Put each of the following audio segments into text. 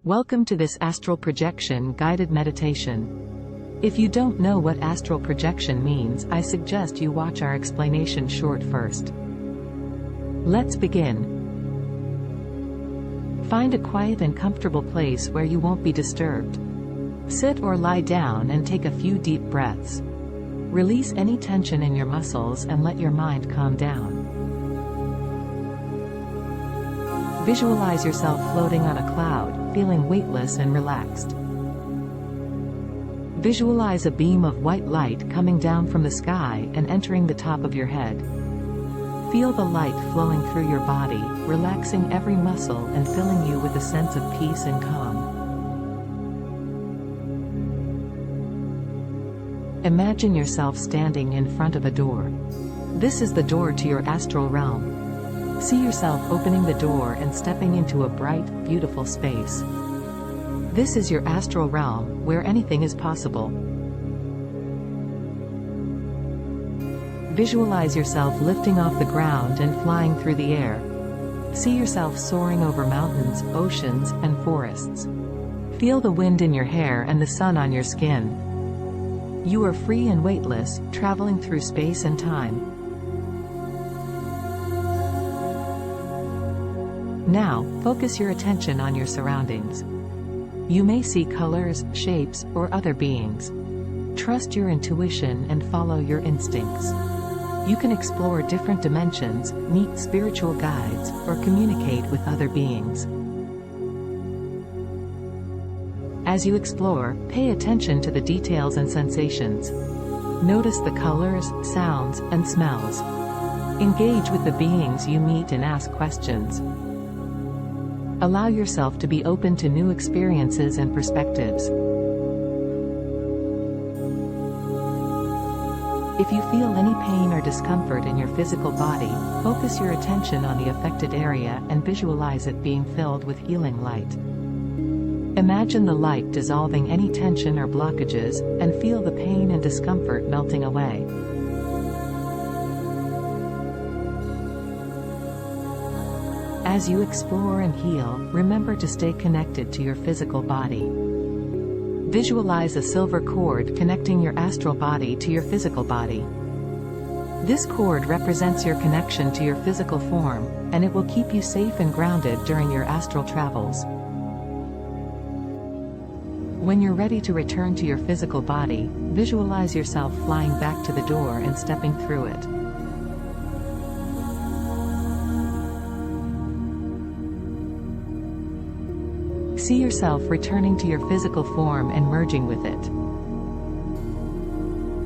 Welcome to this astral projection guided meditation. If you don't know what astral projection means, I suggest you watch our explanation short first. Let's begin. Find a quiet and comfortable place where you won't be disturbed. Sit or lie down and take a few deep breaths. Release any tension in your muscles and let your mind calm down. Visualize yourself floating on a cloud, feeling weightless and relaxed. Visualize a beam of white light coming down from the sky and entering the top of your head. Feel the light flowing through your body, relaxing every muscle and filling you with a sense of peace and calm. Imagine yourself standing in front of a door. This is the door to your astral realm. See yourself opening the door and stepping into a bright, beautiful space. This is your astral realm, where anything is possible. Visualize yourself lifting off the ground and flying through the air. See yourself soaring over mountains, oceans, and forests. Feel the wind in your hair and the sun on your skin. You are free and weightless, traveling through space and time. Now, focus your attention on your surroundings. You may see colors, shapes, or other beings. Trust your intuition and follow your instincts. You can explore different dimensions, meet spiritual guides, or communicate with other beings. As you explore, pay attention to the details and sensations. Notice the colors, sounds, and smells. Engage with the beings you meet and ask questions. Allow yourself to be open to new experiences and perspectives. If you feel any pain or discomfort in your physical body, focus your attention on the affected area and visualize it being filled with healing light. Imagine the light dissolving any tension or blockages, and feel the pain and discomfort melting away. As you explore and heal, remember to stay connected to your physical body. Visualize a silver cord connecting your astral body to your physical body. This cord represents your connection to your physical form, and it will keep you safe and grounded during your astral travels. When you're ready to return to your physical body, visualize yourself flying back to the door and stepping through it. See yourself returning to your physical form and merging with it.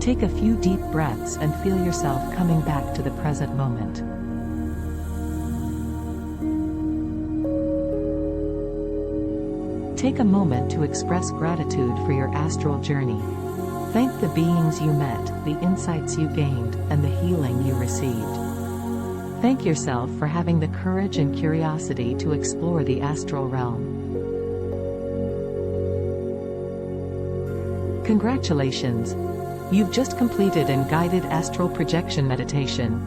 Take a few deep breaths and feel yourself coming back to the present moment. Take a moment to express gratitude for your astral journey. Thank the beings you met, the insights you gained, and the healing you received. Thank yourself for having the courage and curiosity to explore the astral realm. Congratulations! You've just completed a guided astral projection meditation.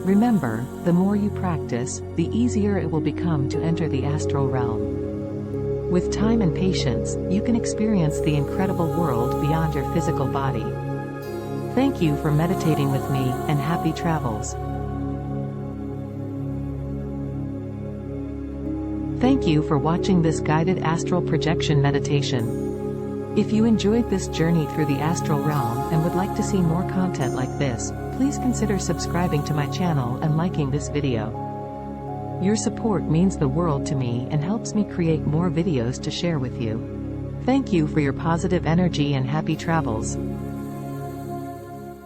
Remember, the more you practice, the easier it will become to enter the astral realm. With time and patience, you can experience the incredible world beyond your physical body. Thank you for meditating with me, and happy travels. Thank you for watching this guided astral projection meditation. If you enjoyed this journey through the astral realm and would like to see more content like this, please consider subscribing to my channel and liking this video. Your support means the world to me and helps me create more videos to share with you. Thank you for your positive energy and happy travels.